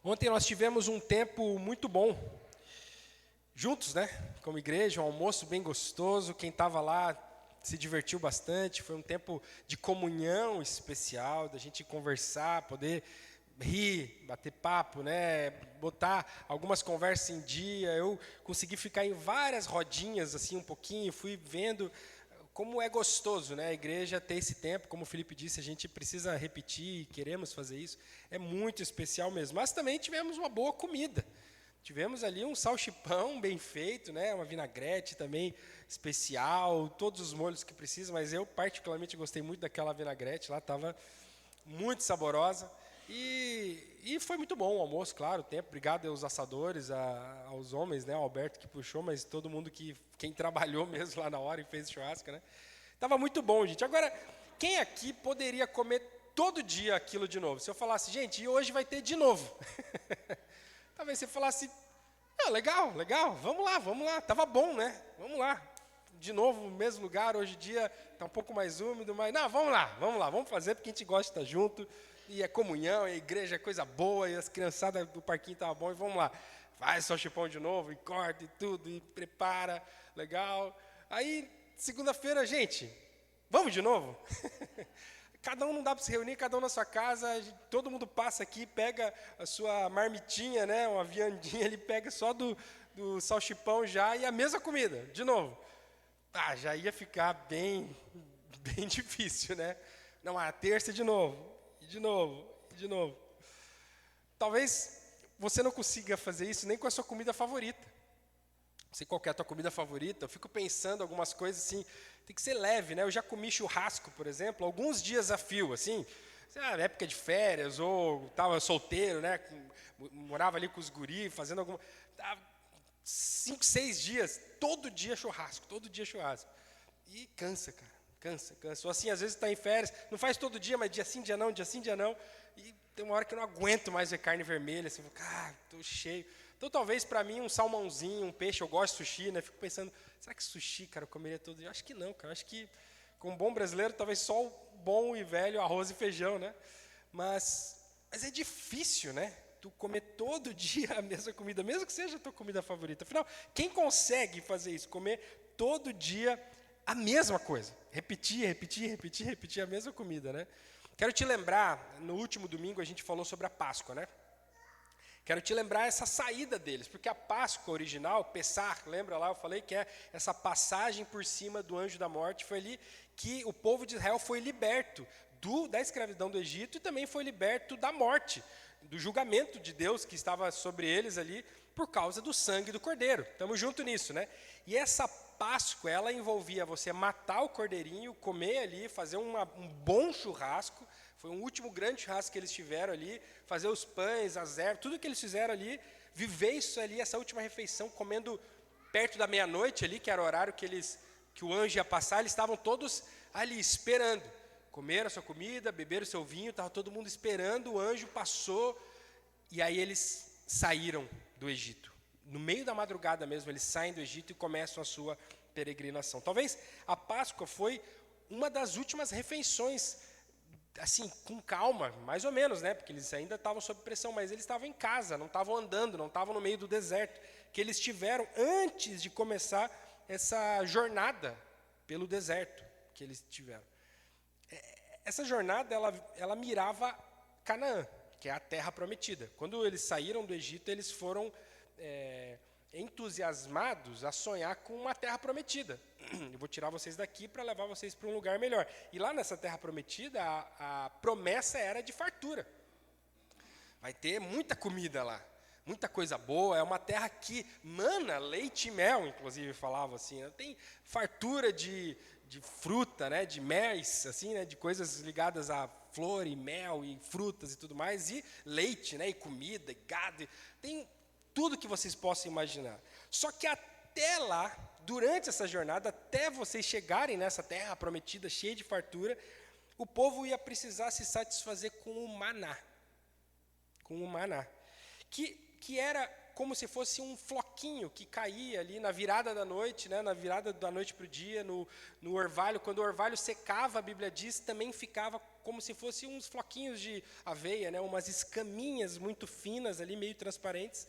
Ontem nós tivemos um tempo muito bom, juntos, né? Como igreja, um almoço bem gostoso. Quem estava lá se divertiu bastante. Foi um tempo de comunhão especial, da gente conversar, poder rir, bater papo, né? Botar algumas conversas em dia. Eu consegui ficar em várias rodinhas, assim, um pouquinho, fui vendo como é gostoso, né, a igreja ter esse tempo. Como o Felipe disse, a gente precisa repetir, queremos fazer isso, é muito especial mesmo. Mas também tivemos uma boa comida, tivemos ali um salchipão bem feito, né, uma vinagrete também especial, todos os molhos que precisa, mas eu particularmente gostei muito daquela vinagrete lá, estava muito saborosa. E foi muito bom o almoço, claro, o tempo. Obrigado aos assadores, aos homens, né, ao Alberto que puxou, mas todo mundo quem trabalhou mesmo lá na hora e fez churrasco, né? Tava muito bom, gente. Agora, quem aqui poderia comer todo dia aquilo de novo? Se eu falasse, gente, e hoje vai ter de novo. Talvez você falasse, legal, vamos lá, tava bom, né? Vamos lá. De novo, no mesmo lugar, hoje em dia está um pouco mais úmido, mas não, vamos lá, vamos fazer, porque a gente gosta de estar junto, e é comunhão, é igreja, é coisa boa, e as criançadas do parquinho estavam bom, e vamos lá. Faz só chipão de novo, e corta e tudo, e prepara, legal. Aí, segunda-feira, gente, vamos de novo? Cada um não dá para se reunir, cada um na sua casa, todo mundo passa aqui, pega a sua marmitinha, né, uma viandinha, ele pega só do salchipão já, e a mesma comida, de novo. Já ia ficar bem difícil, né? Não, a terça de novo, e de novo, e de novo. Talvez você não consiga fazer isso nem com a sua comida favorita. Não sei qual é a tua comida favorita, eu fico pensando algumas coisas assim, tem que ser leve, né? Eu já comi churrasco, por exemplo, alguns dias a fio, assim, na época de férias, ou estava solteiro, né? Morava ali com os guris, fazendo alguma... 5, 6 dias, todo dia churrasco. E cansa, cara, cansa. Ou assim, às vezes está em férias, não faz todo dia, mas dia sim, dia não. E tem uma hora que eu não aguento mais ver carne vermelha, assim, estou cheio. Então, talvez para mim, um salmãozinho, um peixe, eu gosto de sushi, né? Fico pensando, será que sushi, cara, eu comeria todo dia? Eu acho que não, cara. Eu acho que, como bom brasileiro, talvez só o bom e velho arroz e feijão, né? Mas é difícil, né? Tu comer todo dia a mesma comida, mesmo que seja a tua comida favorita. Afinal, quem consegue fazer isso? Comer todo dia a mesma coisa. Repetir a mesma comida, né? Quero te lembrar, no último domingo a gente falou sobre a Páscoa, né? Quero te lembrar essa saída deles, porque a Páscoa original, Pessah, lembra lá, eu falei que é essa passagem por cima do anjo da morte, foi ali que o povo de Israel foi liberto da escravidão do Egito e também foi liberto da morte, do julgamento de Deus que estava sobre eles ali por causa do sangue do cordeiro. Estamos juntos nisso, né? E essa Páscoa, ela envolvia você matar o cordeirinho, comer ali, fazer um bom churrasco. Foi um último grande churrasco que eles tiveram ali, fazer os pães, as ervas, tudo que eles fizeram ali, viver isso ali, essa última refeição, comendo perto da meia-noite ali, que era o horário que o anjo ia passar, eles estavam todos ali esperando. Comeram a sua comida, beberam o seu vinho, estava todo mundo esperando, o anjo passou, e aí eles saíram do Egito. No meio da madrugada mesmo, eles saem do Egito e começam a sua peregrinação. Talvez a Páscoa foi uma das últimas refeições, assim, com calma, mais ou menos, né? Porque eles ainda estavam sob pressão, mas eles estavam em casa, não estavam andando, não estavam no meio do deserto, que eles tiveram antes de começar essa jornada pelo deserto que eles tiveram. Essa jornada, ela mirava Canaã, que é a terra prometida. Quando eles saíram do Egito, eles foram entusiasmados a sonhar com uma terra prometida. Eu vou tirar vocês daqui para levar vocês para um lugar melhor. E lá nessa terra prometida, a promessa era de fartura. Vai ter muita comida lá, muita coisa boa. É uma terra que mana leite e mel, inclusive falava assim. Tem fartura de fruta, né, de méis, assim, né, de coisas ligadas a flor e mel e frutas e tudo mais, e leite, né, e comida, e gado. Tem tudo que vocês possam imaginar. Só que até lá, durante essa jornada, até vocês chegarem nessa terra prometida, cheia de fartura, o povo ia precisar se satisfazer com o maná. Com o maná. Que era como se fosse um floquinho que caía ali na virada da noite, né, na virada da noite para o dia, no orvalho. Quando o orvalho secava, a Bíblia diz, também ficava como se fossem uns floquinhos de aveia, né, umas escaminhas muito finas ali, meio transparentes,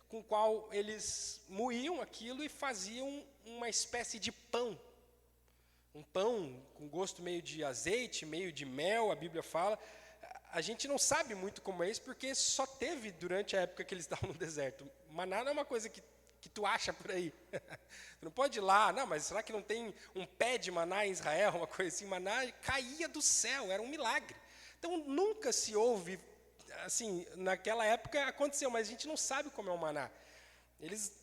com o qual eles moíam aquilo e faziam uma espécie de pão. Um pão com gosto meio de azeite, meio de mel, a Bíblia fala. A gente não sabe muito como é isso, porque só teve durante a época que eles estavam no deserto. Maná não é uma coisa que tu acha por aí. Tu não pode ir lá, não, mas será que não tem um pé de maná em Israel, uma coisa assim? Maná caía do céu, era um milagre. Então, nunca se ouve, assim, naquela época aconteceu, mas a gente não sabe como é o maná. Eles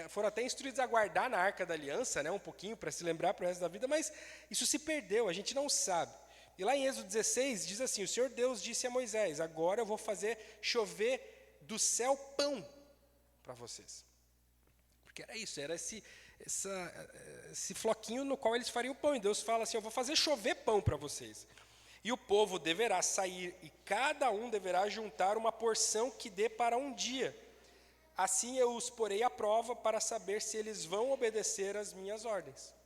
foram até instruídos a guardar na Arca da Aliança, né, um pouquinho, para se lembrar para o resto da vida, mas isso se perdeu, a gente não sabe. E lá em Êxodo 16 diz assim, o Senhor Deus disse a Moisés, agora eu vou fazer chover do céu pão para vocês. Porque era isso, era esse floquinho no qual eles fariam o pão. E Deus fala assim, eu vou fazer chover pão para vocês. E o povo deverá sair e cada um deverá juntar uma porção que dê para um dia. Assim eu os porei à prova para saber se eles vão obedecer às minhas ordens.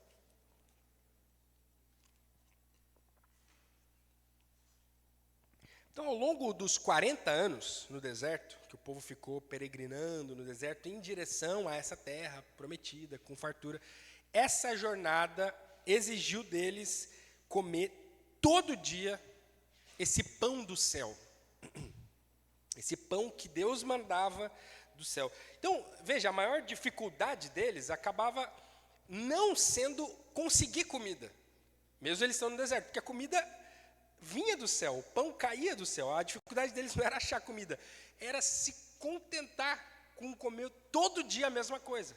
Então, ao longo dos 40 anos no deserto, que o povo ficou peregrinando no deserto em direção a essa terra prometida, com fartura, essa jornada exigiu deles comer todo dia esse pão do céu. Esse pão que Deus mandava do céu. Então, veja, a maior dificuldade deles acabava não sendo conseguir comida, mesmo eles estão no deserto, porque a comida vinha do céu, o pão caía do céu. A dificuldade deles não era achar comida, era se contentar com comer todo dia a mesma coisa.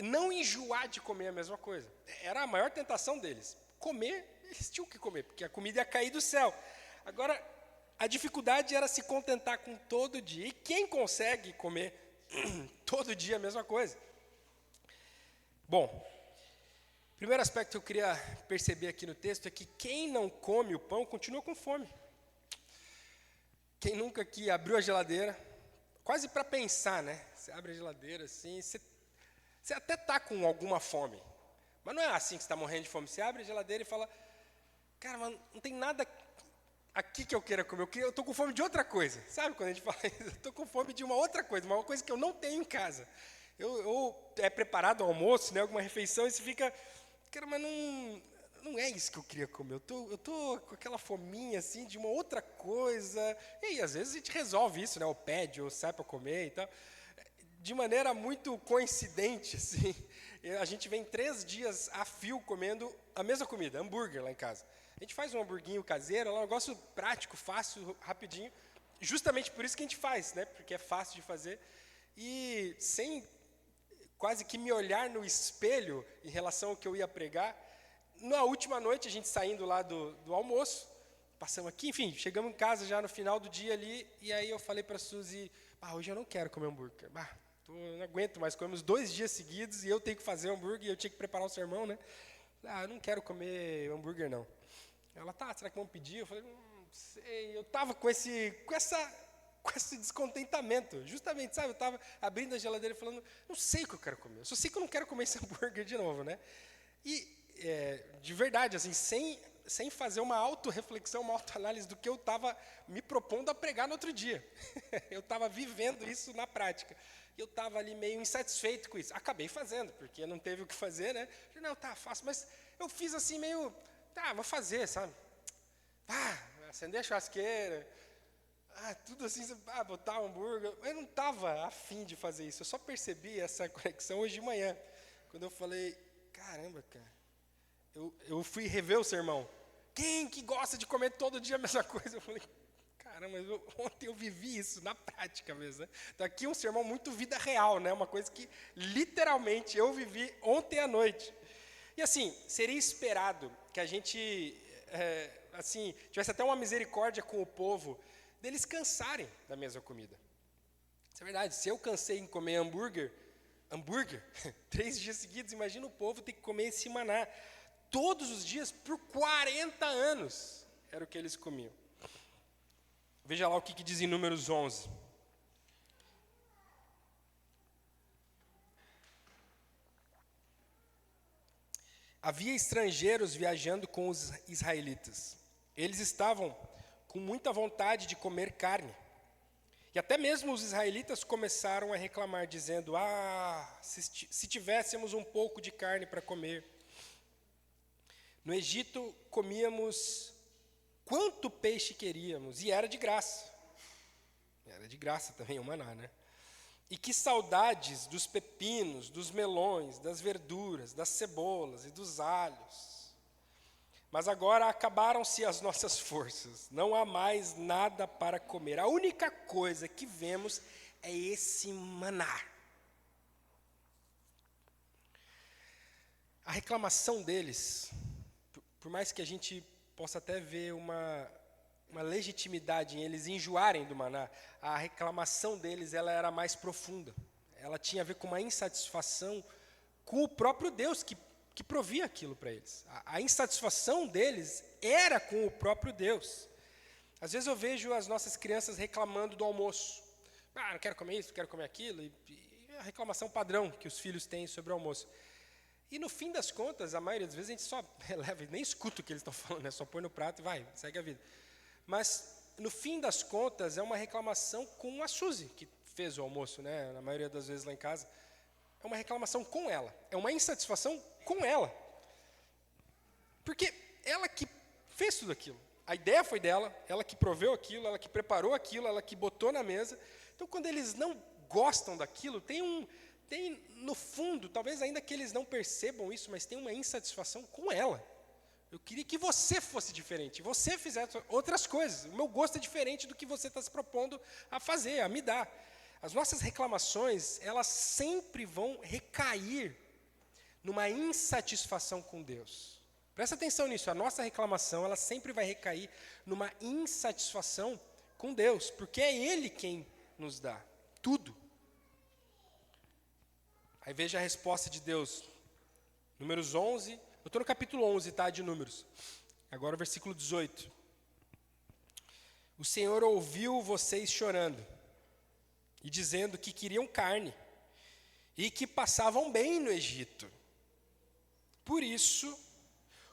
Não enjoar de comer a mesma coisa. Era a maior tentação deles. Comer, eles tinham que comer, porque a comida ia cair do céu. Agora, a dificuldade era se contentar com todo dia. E quem consegue comer todo dia a mesma coisa? Bom, o primeiro aspecto que eu queria perceber aqui no texto é que quem não come o pão continua com fome. Quem nunca aqui abriu a geladeira, quase para pensar, né? Você abre a geladeira assim, você até está com alguma fome, mas não é assim que você está morrendo de fome. Você abre a geladeira e fala, cara, mas não tem nada aqui que eu queira comer, eu estou com fome de outra coisa. Sabe quando a gente fala isso? Eu estou com fome de uma outra coisa, uma coisa que eu não tenho em casa. É preparado o almoço, né, alguma refeição, e você fica... Cara, mas não é isso que eu queria comer. Eu tô com aquela fominha assim de uma outra coisa. E aí, às vezes a gente resolve isso, né? Ou pede, ou sai para comer e tal. De maneira muito coincidente, assim. A gente vem 3 dias a fio comendo a mesma comida, hambúrguer lá em casa. A gente faz um hamburguinho caseiro, é um negócio prático, fácil, rapidinho. Justamente por isso que a gente faz, né? Porque é fácil de fazer. E sem quase que me olhar no espelho em relação ao que eu ia pregar. Na última noite, a gente saindo lá do almoço, passamos aqui, enfim, chegamos em casa já no final do dia ali, e aí eu falei para a Suzy, hoje eu não quero comer hambúrguer, não aguento mais, comemos 2 dias seguidos, e eu tenho que fazer hambúrguer, e eu tinha que preparar o sermão, né? Eu não quero comer hambúrguer, não. Ela, será que vão pedir? Eu falei, não sei, eu estava com esse descontentamento, justamente, sabe? Eu estava abrindo a geladeira e falando, não sei o que eu quero comer, eu só sei que eu não quero comer esse hambúrguer de novo, né? E, de verdade, assim, sem fazer uma autorreflexão, uma autoanálise do que eu estava me propondo a pregar no outro dia. Eu estava vivendo isso na prática. Eu estava ali meio insatisfeito com isso. Acabei fazendo, porque não teve o que fazer, né? Falei, não, fácil, mas eu fiz assim meio, vou fazer, sabe? Acender a churrasqueira, tudo assim, botar um hambúrguer. Eu não estava afim de fazer isso. Eu só percebi essa conexão hoje de manhã, quando eu falei, caramba, cara, eu fui rever o sermão. Quem que gosta de comer todo dia a mesma coisa? Eu falei, caramba, ontem eu vivi isso na prática mesmo, né? Então aqui um sermão muito vida real, né? Uma coisa que literalmente eu vivi ontem à noite. E assim, seria esperado que a gente, assim, tivesse até uma misericórdia com o povo, deles cansarem da mesma comida. Isso é verdade, se eu cansei em comer hambúrguer, 3 dias seguidos, imagina o povo ter que comer esse maná. Todos os dias, por 40 anos, era o que eles comiam. Veja lá o que diz em Números 11. havia estrangeiros viajando com os israelitas. Eles estavam com muita vontade de comer carne. E até mesmo os israelitas começaram a reclamar, dizendo: se tivéssemos um pouco de carne para comer. No Egito comíamos quanto peixe queríamos, e era de graça. Era de graça também o maná, né? E que saudades dos pepinos, dos melões, das verduras, das cebolas e dos alhos. Mas agora acabaram-se as nossas forças, não há mais nada para comer. A única coisa que vemos é esse maná. A reclamação deles, por mais que a gente possa até ver uma legitimidade em eles enjoarem do maná, a reclamação deles ela era mais profunda. Ela tinha a ver com uma insatisfação com o próprio Deus que provia aquilo para eles. A insatisfação deles era com o próprio Deus. Às vezes eu vejo as nossas crianças reclamando do almoço. Não quero comer isso, não quero comer aquilo. E a reclamação padrão que os filhos têm sobre o almoço. E no fim das contas, a maioria das vezes a gente só releva e nem escuta o que eles estão falando, né? Só põe no prato e vai, segue a vida. Mas no fim das contas é uma reclamação com a Suzy, que fez o almoço, né? Na maioria das vezes lá em casa. É uma reclamação com ela, é uma insatisfação com ela. Porque ela que fez tudo aquilo. A ideia foi dela, ela que proveu aquilo, ela que preparou aquilo, ela que botou na mesa. Então, quando eles não gostam daquilo, tem no fundo, talvez ainda que eles não percebam isso, mas tem uma insatisfação com ela. Eu queria que você fosse diferente, você fizesse outras coisas. O meu gosto é diferente do que você está se propondo a fazer, a me dar. As nossas reclamações, elas sempre vão recair numa insatisfação com Deus. Presta atenção nisso, a nossa reclamação, ela sempre vai recair numa insatisfação com Deus, porque é Ele quem nos dá tudo. Aí veja a resposta de Deus, Números 11, eu estou no capítulo 11, tá, de Números. Agora o versículo 18. O Senhor ouviu vocês chorando e dizendo que queriam carne e que passavam bem no Egito. Por isso,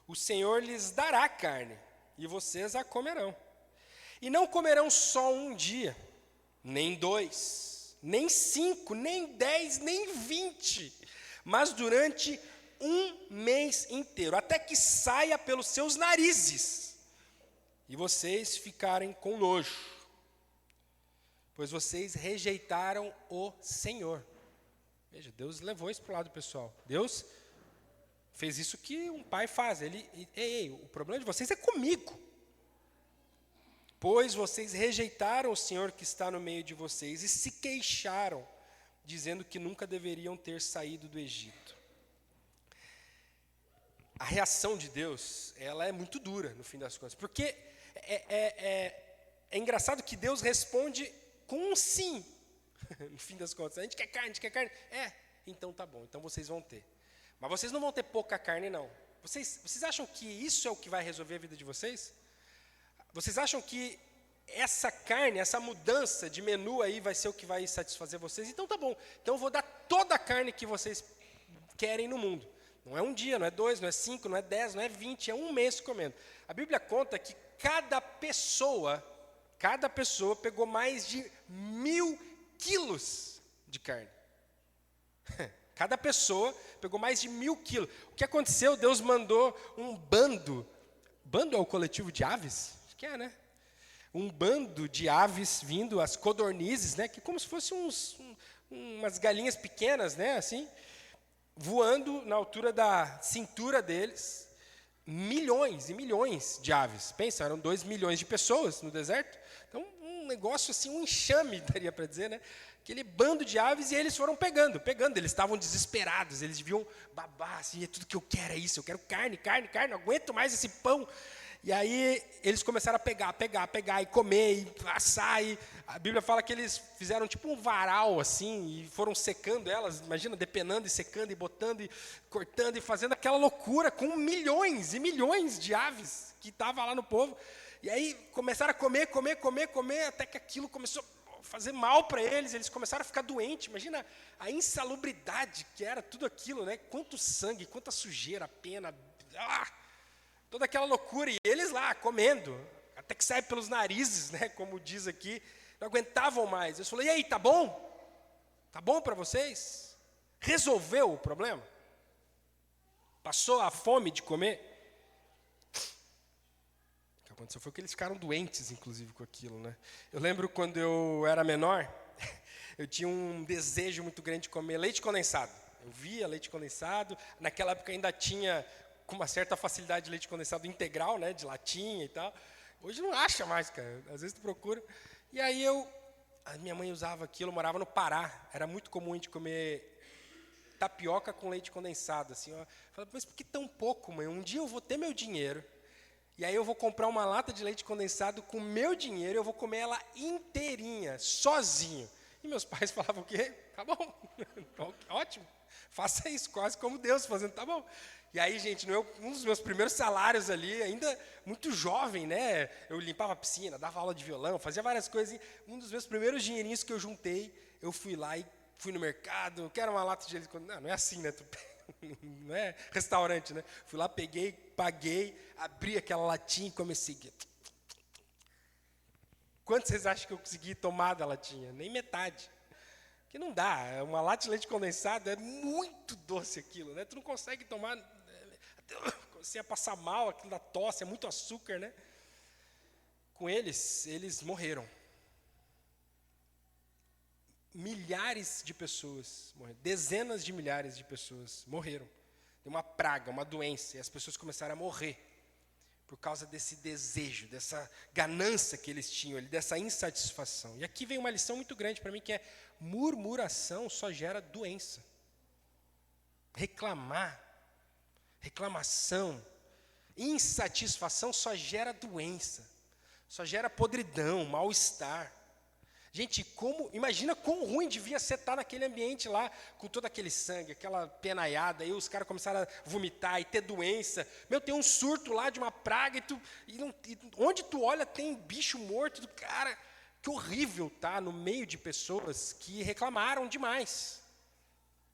o Senhor lhes dará carne e vocês a comerão. E não comerão só um dia, nem 2, nem 5, nem 10, nem 20, mas durante um mês inteiro, até que saia pelos seus narizes e vocês ficarem com nojo, pois vocês rejeitaram o Senhor. Veja, Deus levou isso para o lado pessoal. Deus fez isso que um pai faz. O problema de vocês é comigo. Pois vocês rejeitaram o Senhor que está no meio de vocês e se queixaram, dizendo que nunca deveriam ter saído do Egito. A reação de Deus, ela é muito dura no fim das contas, porque é engraçado que Deus responde com um sim, no fim das contas. A gente quer carne, então tá bom, então vocês vão ter. Mas vocês não vão ter pouca carne, não. Vocês acham que isso é o que vai resolver a vida de vocês? Vocês acham que essa carne, essa mudança de menu aí vai ser o que vai satisfazer vocês? Então tá bom, então eu vou dar toda a carne que vocês querem no mundo. Não é um dia, não é 2, não é 5, não é 10, não é 20, é um mês comendo. A Bíblia conta que cada pessoa pegou mais de 1.000 quilos de carne. Cada pessoa pegou mais de 1.000 quilos. O que aconteceu? Deus mandou um bando. Bando é o coletivo de aves? Acho que é, né? Um bando de aves vindo, as codornizes, né? Que como se fossem umas galinhas pequenas, né? Assim, voando na altura da cintura deles. Milhões e milhões de aves. Pensa, eram 2 milhões de pessoas no deserto. Então, um negócio assim, um enxame, daria para dizer, né? Aquele bando de aves, e eles foram pegando. Eles estavam desesperados, eles deviam babar, assim, é tudo que eu quero é isso, eu quero carne, não aguento mais esse pão. E aí, eles começaram a pegar, e comer, e assar, e a Bíblia fala que eles fizeram tipo um varal, assim, e foram secando elas, imagina, depenando e secando, e botando, e cortando, e fazendo aquela loucura com milhões e milhões de aves que estavam lá no povo. E aí, começaram a comer, até que aquilo começou a fazer mal para eles, eles começaram a ficar doentes. Imagina a insalubridade que era tudo aquilo, né? Quanto sangue, quanta sujeira, pena, toda aquela loucura. E eles lá, comendo, até que sai pelos narizes, né? Como diz aqui, não aguentavam mais. Eu falei, e aí, tá bom? Tá bom para vocês? Resolveu o problema? Passou a fome de comer? O que aconteceu foi que eles ficaram doentes, inclusive, com aquilo, né? Eu lembro quando eu era menor, eu tinha um desejo muito grande de comer leite condensado. Eu via leite condensado, naquela época ainda tinha, com uma certa facilidade, leite condensado integral, né? De latinha e tal. Hoje não acha mais, cara. Às vezes tu procura. E aí a minha mãe usava aquilo, eu morava no Pará. Era muito comum a gente comer tapioca com leite condensado, assim, ó. Eu falei, mas por que tão pouco, mãe? Um dia eu vou ter meu dinheiro, e aí eu vou comprar uma lata de leite condensado com meu dinheiro, eu vou comer ela inteirinha, sozinho. E meus pais falavam o quê? Tá bom, ótimo, faça isso, quase como Deus fazendo, tá bom. E aí, gente, um dos meus primeiros salários ali, ainda muito jovem, né? Eu limpava a piscina, dava aula de violão, fazia várias coisas. Um dos meus primeiros dinheirinhos que eu juntei, eu fui lá e fui no mercado, quero uma lata de leite condensado. Não é assim, né? Não é restaurante, né? Fui lá, peguei, paguei, abri aquela latinha e comecei. Quantos vocês acham que eu consegui tomar da latinha? Nem metade. Porque não dá, uma lata de leite condensado é muito doce aquilo, né? Tu não consegue tomar, você ia passar mal, aquilo da tosse, é muito açúcar, né? Com eles morreram. Milhares de pessoas morreram, dezenas de milhares de pessoas morreram. Tem uma praga, uma doença, e as pessoas começaram a morrer por causa desse desejo, dessa ganância que eles tinham, dessa insatisfação. E aqui vem uma lição muito grande para mim, que é murmuração só gera doença. Reclamação, insatisfação só gera doença, só gera podridão, mal-estar. Gente, imagina quão ruim devia ser estar naquele ambiente lá, com todo aquele sangue, aquela penaiada, aí os caras começaram a vomitar e ter doença. Tem um surto lá de uma praga, onde tu olha tem bicho morto. Cara, que horrível estar no meio de pessoas que reclamaram demais.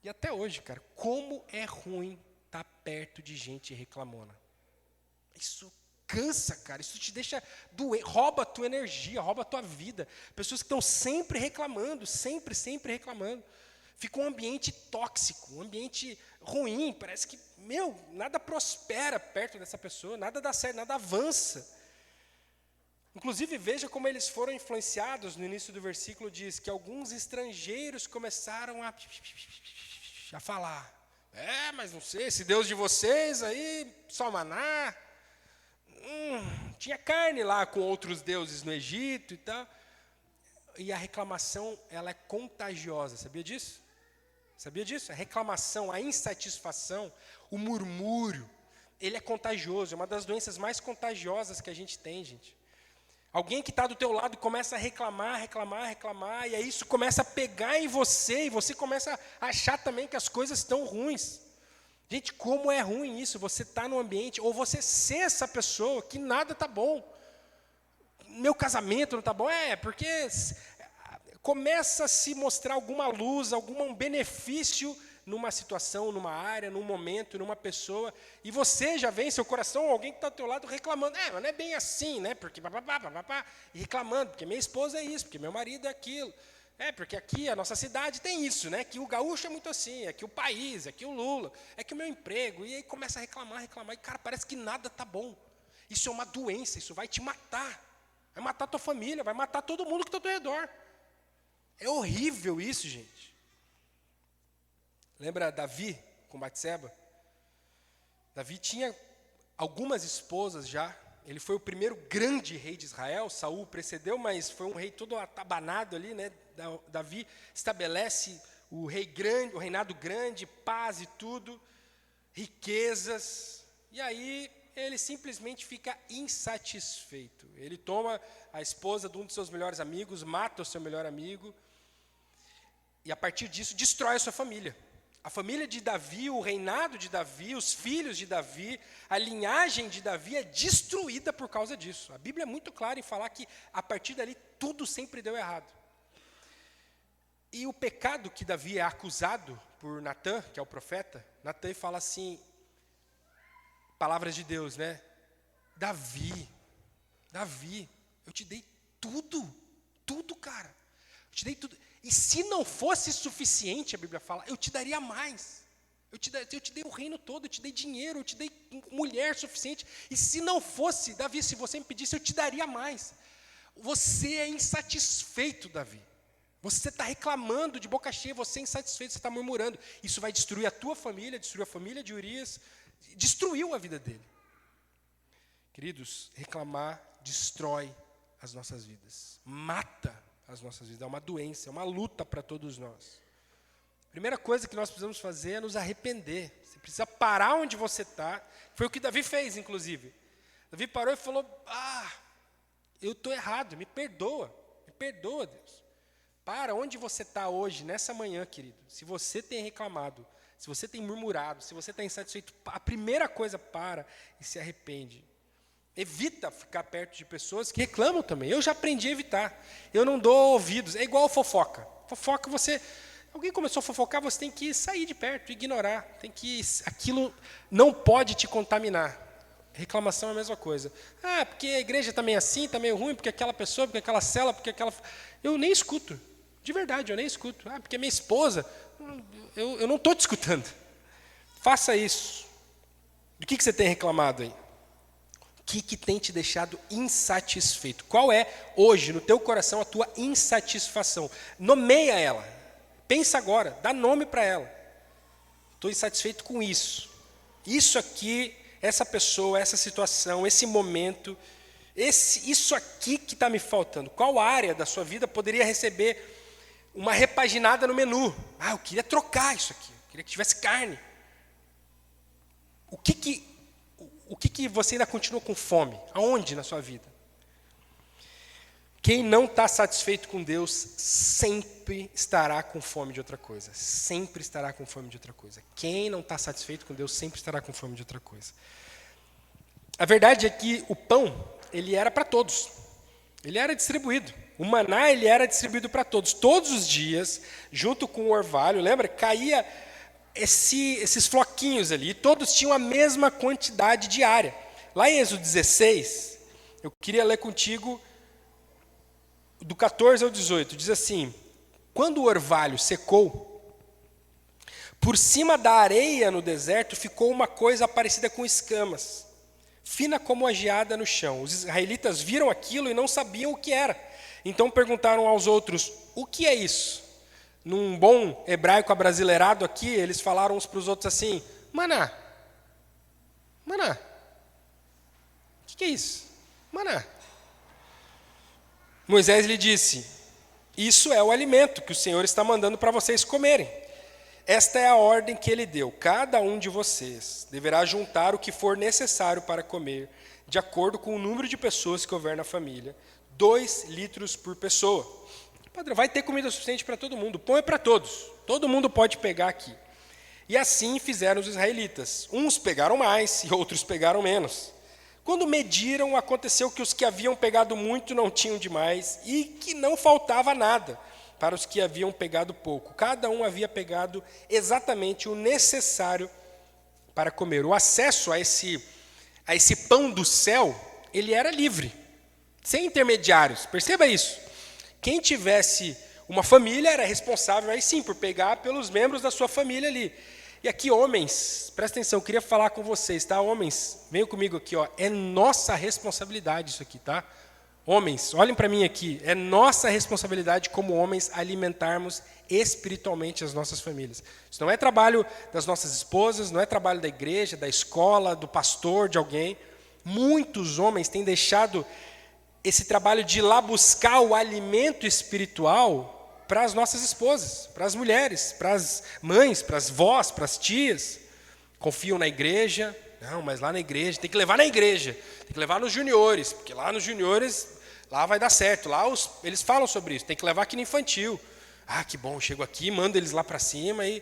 E até hoje, cara, como é ruim estar perto de gente reclamona. Isso cansa, cara, isso te deixa doer, rouba a tua energia, rouba a tua vida. Pessoas que estão sempre reclamando, sempre reclamando. Fica um ambiente tóxico, um ambiente ruim, parece que, nada prospera perto dessa pessoa, nada dá certo, nada avança. Inclusive, veja como eles foram influenciados. No início do versículo diz que alguns estrangeiros começaram a falar. Mas não sei, esse Deus de vocês aí, só maná. Tinha carne lá com outros deuses no Egito e tal. E a reclamação, ela é contagiosa, sabia disso? Sabia disso? A reclamação, a insatisfação, o murmúrio, ele é contagioso, é uma das doenças mais contagiosas que a gente tem, gente. Alguém que está do teu lado começa a reclamar, e aí isso começa a pegar em você, e você começa a achar também que as coisas estão ruins. Gente, como é ruim isso, você estar num ambiente, ou você ser essa pessoa que nada está bom. Meu casamento não está bom, porque começa a se mostrar alguma luz, algum benefício numa situação, numa área, num momento, numa pessoa, e você já vem em seu coração, alguém que está ao teu lado reclamando, mas não é bem assim, né? Porque e reclamando, porque minha esposa é isso, porque meu marido é aquilo. Porque aqui a nossa cidade tem isso, né? Que o gaúcho é muito assim, é que o país, é que o Lula, é que o meu emprego. E aí começa a reclamar, e cara, parece que nada está bom. Isso é uma doença, isso vai te matar. Vai matar a tua família, vai matar todo mundo que está ao teu redor. É horrível isso, gente. Lembra Davi com Batseba? Davi tinha algumas esposas já. Ele foi o primeiro grande rei de Israel. Saul precedeu, mas foi um rei todo atabanado ali, né? Davi estabelece o reinado grande, paz e tudo, riquezas. E aí ele simplesmente fica insatisfeito. Ele toma a esposa de um dos seus melhores amigos, mata o seu melhor amigo, e a partir disso destrói a sua família. A família de Davi, o reinado de Davi, os filhos de Davi, a linhagem de Davi é destruída por causa disso. A Bíblia é muito clara em falar que a partir dali tudo sempre deu errado. E o pecado que Davi é acusado por Natã, que é o profeta, Natã fala assim, palavras de Deus, né? Davi, eu te dei tudo, cara. Eu te dei tudo. E se não fosse suficiente, a Bíblia fala, eu te daria mais. Eu te dei o reino todo, eu te dei dinheiro, eu te dei mulher suficiente. E se não fosse, Davi, se você me pedisse, eu te daria mais. Você é insatisfeito, Davi. Você está reclamando de boca cheia, você é insatisfeito, você está murmurando. Isso vai destruir a tua família, destruir a família de Urias, destruiu a vida dele. Queridos, reclamar destrói as nossas vidas, mata as nossas vidas, é uma doença, é uma luta para todos nós. A primeira coisa que nós precisamos fazer é nos arrepender. Você precisa parar onde você está. Foi o que Davi fez, inclusive. Davi parou e falou, eu estou errado, me perdoa, Deus. Para onde você está hoje, nessa manhã, querido. Se você tem reclamado, se você tem murmurado, se você está insatisfeito, a primeira coisa, para e se arrepende. Evita ficar perto de pessoas que reclamam também. Eu já aprendi a evitar. Eu não dou ouvidos. É igual fofoca. Fofoca, alguém começou a fofocar, você tem que sair de perto, ignorar. Aquilo não pode te contaminar. Reclamação é a mesma coisa. Porque a igreja está meio assim, está meio ruim, porque aquela pessoa, porque aquela cela, porque aquela... Eu nem escuto. De verdade, eu nem escuto. Porque minha esposa... Eu não estou te escutando. Faça isso. Do que você tem reclamado aí? O que tem te deixado insatisfeito? Qual é, hoje, no teu coração, a tua insatisfação? Nomeia ela. Pensa agora, dá nome para ela. Estou insatisfeito com isso. Isso aqui, essa pessoa, essa situação, esse momento, isso aqui que está me faltando. Qual área da sua vida poderia receber uma repaginada no menu? Eu queria trocar isso aqui. Eu queria que tivesse carne. O que você ainda continua com fome? Aonde na sua vida? Quem não está satisfeito com Deus sempre estará com fome de outra coisa. Sempre estará com fome de outra coisa. Quem não está satisfeito com Deus sempre estará com fome de outra coisa. A verdade é que o pão, ele era para todos. Ele era distribuído. O maná, ele era distribuído para todos. Todos os dias, junto com o orvalho, lembra? Caía esses floquinhos ali. E todos tinham a mesma quantidade diária. Lá em Êxodo 16, eu queria ler contigo do 14 ao 18. Diz assim, quando o orvalho secou, por cima da areia no deserto ficou uma coisa parecida com escamas, fina como a geada no chão. Os israelitas viram aquilo e não sabiam o que era. Então perguntaram aos outros, o que é isso? Num bom hebraico abrasileirado aqui, eles falaram uns para os outros assim, maná. Maná. O que é isso? Maná. Moisés lhe disse, isso é o alimento que o Senhor está mandando para vocês comerem. Esta é a ordem que ele deu. Cada um de vocês deverá juntar o que for necessário para comer, de acordo com o número de pessoas que houver na família, 2 litros por pessoa. Padre, vai ter comida suficiente para todo mundo. O pão é para todos. Todo mundo pode pegar aqui. E assim fizeram os israelitas. Uns pegaram mais e outros pegaram menos. Quando mediram, aconteceu que os que haviam pegado muito não tinham demais e que não faltava nada para os que haviam pegado pouco. Cada um havia pegado exatamente o necessário para comer. O acesso a esse pão do céu, ele era livre, sem intermediários. Perceba isso. Quem tivesse uma família era responsável, aí sim, por pegar pelos membros da sua família ali. E aqui, homens, presta atenção, eu queria falar com vocês, tá? Homens, venham comigo aqui, ó. É nossa responsabilidade isso aqui, tá? Homens, olhem para mim aqui. É nossa responsabilidade como homens alimentarmos espiritualmente as nossas famílias. Isso não é trabalho das nossas esposas, não é trabalho da igreja, da escola, do pastor, de alguém. Muitos homens têm deixado esse trabalho de ir lá buscar o alimento espiritual para as nossas esposas, para as mulheres, para as mães, para as vós, para as tias. Confiam na igreja. Não, mas lá na igreja, tem que levar na igreja, tem que levar nos juniores, porque lá nos juniores, lá vai dar certo. Lá eles falam sobre isso, tem que levar aqui no infantil. Que bom, chego aqui, mando eles lá para cima e...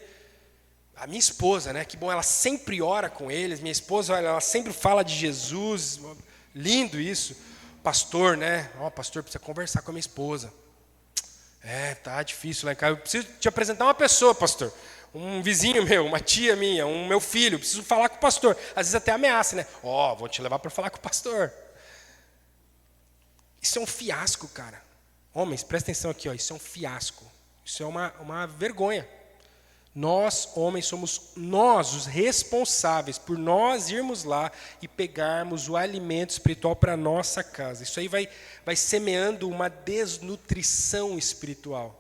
A minha esposa, né, que bom, ela sempre ora com eles, minha esposa, olha, ela sempre fala de Jesus, lindo isso. Pastor, né, pastor, precisa conversar com a minha esposa. Tá difícil lá em casa. Eu preciso te apresentar uma pessoa, pastor. Um vizinho meu, uma tia minha, um meu filho. Eu preciso falar com o pastor. Às vezes até ameaça, né? Vou te levar para falar com o pastor. Isso é um fiasco, cara. Homens, presta atenção aqui, isso é um fiasco. Isso é uma vergonha. Nós, homens, somos nós os responsáveis por nós irmos lá e pegarmos o alimento espiritual para a nossa casa. Isso aí vai semeando uma desnutrição espiritual.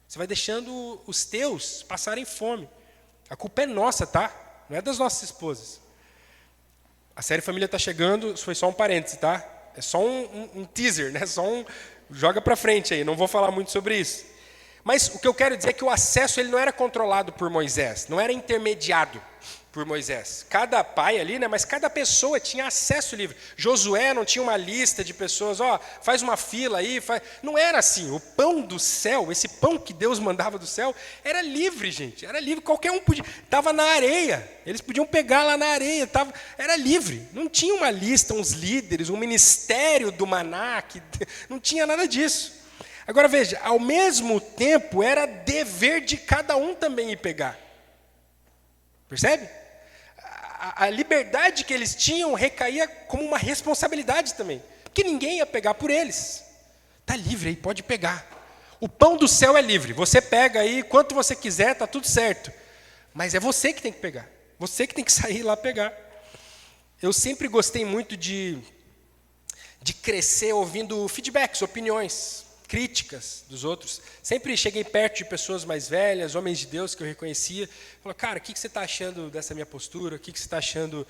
Você vai deixando os teus passarem fome. A culpa é nossa, tá? Não é das nossas esposas. A série Família está chegando, isso foi só um parêntese, tá? É só um teaser, né? Joga para frente aí, não vou falar muito sobre isso. Mas o que eu quero dizer é que o acesso ele não era controlado por Moisés, não era intermediado por Moisés. Cada pai ali, né, mas cada pessoa tinha acesso livre. Josué não tinha uma lista de pessoas, faz uma fila aí. Não era assim. O pão do céu, esse pão que Deus mandava do céu, era livre, gente. Era livre, qualquer um podia. Estava na areia, eles podiam pegar lá na areia. Era livre. Não tinha uma lista, uns líderes, um ministério do maná, não tinha nada disso. Agora veja, ao mesmo tempo era dever de cada um também ir pegar. Percebe? A liberdade que eles tinham recaía como uma responsabilidade também. Porque ninguém ia pegar por eles. Está livre aí, pode pegar. O pão do céu é livre. Você pega aí, quanto você quiser, está tudo certo. Mas é você que tem que pegar. Você que tem que sair lá pegar. Eu sempre gostei muito de crescer ouvindo feedbacks, opiniões, críticas dos outros. Sempre cheguei perto de pessoas mais velhas, homens de Deus que eu reconhecia. Falei, cara, o que você está achando dessa minha postura? O que você está achando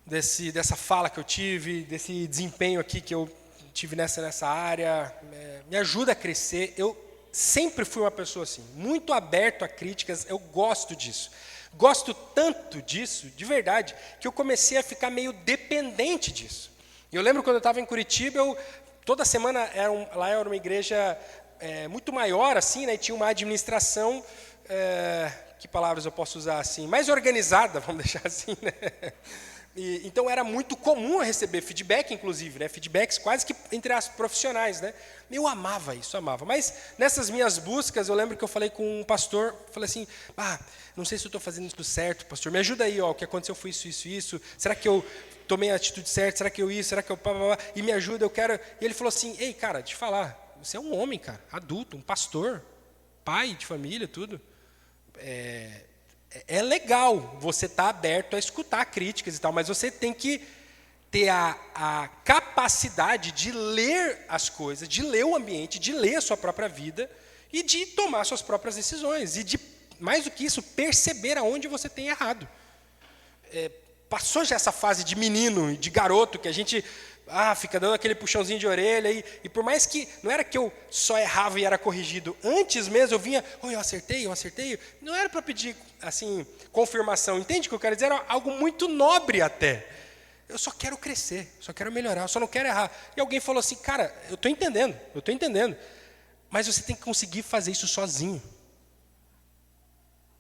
dessa fala que eu tive, desse desempenho aqui que eu tive nessa área? Me ajuda a crescer. Eu sempre fui uma pessoa assim, muito aberto a críticas. Eu gosto disso. Gosto tanto disso, de verdade, que eu comecei a ficar meio dependente disso. E eu lembro quando eu estava em Curitiba, toda semana lá era uma igreja muito maior, assim, né? E tinha uma administração, que palavras eu posso usar assim? Mais organizada, vamos deixar assim, né? Então era muito comum eu receber feedback, inclusive, né? Feedbacks quase que entre as profissionais, né? Eu amava isso, amava. Mas nessas minhas buscas, eu lembro que eu falei com um pastor, falei assim, não sei se eu estou fazendo isso certo, pastor, me ajuda aí, o que aconteceu foi isso. Será que eu tomei a atitude certa? Será que eu isso? Será que eu... E me ajuda, eu quero... E ele falou assim, ei, cara, te falar, você é um homem, cara, adulto, um pastor, pai de família, tudo. É legal você estar aberto a escutar críticas e tal, mas você tem que ter a capacidade de ler as coisas, de ler o ambiente, de ler a sua própria vida e de tomar suas próprias decisões. E de, mais do que isso, perceber aonde você tem errado. Passou já essa fase de menino e de garoto, que a gente fica dando aquele puxãozinho de orelha, e por mais que, não era que eu só errava e era corrigido, antes mesmo eu vinha, eu acertei, não era para pedir, assim, confirmação, entende o que eu quero dizer? Era algo muito nobre até. Eu só quero crescer, só quero melhorar, eu só não quero errar. E alguém falou assim, cara, eu estou entendendo, mas você tem que conseguir fazer isso sozinho.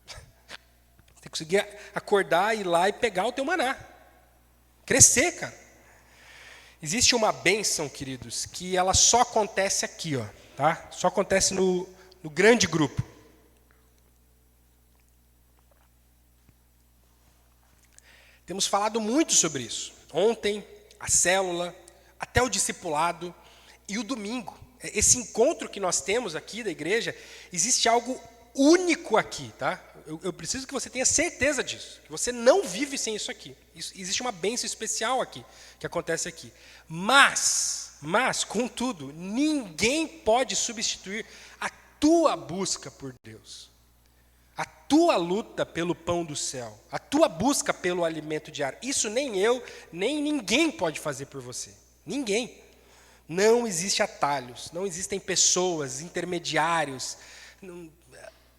Você tem que conseguir acordar, ir lá e pegar o teu maná. Crescer, cara. Existe uma bênção, queridos, que ela só acontece aqui, tá? Só acontece no grande grupo. Temos falado muito sobre isso. Ontem, a célula, até o discipulado e o domingo. Esse encontro que nós temos aqui da igreja, existe algo único aqui, tá? Eu preciso que você tenha certeza disso, que você não vive sem isso aqui. Existe uma bênção especial aqui, que acontece aqui. Mas, contudo, ninguém pode substituir a tua busca por Deus, a tua luta pelo pão do céu, a tua busca pelo alimento diário. Isso nem eu, nem ninguém pode fazer por você. Ninguém. Não existe atalhos, não existem pessoas, intermediários,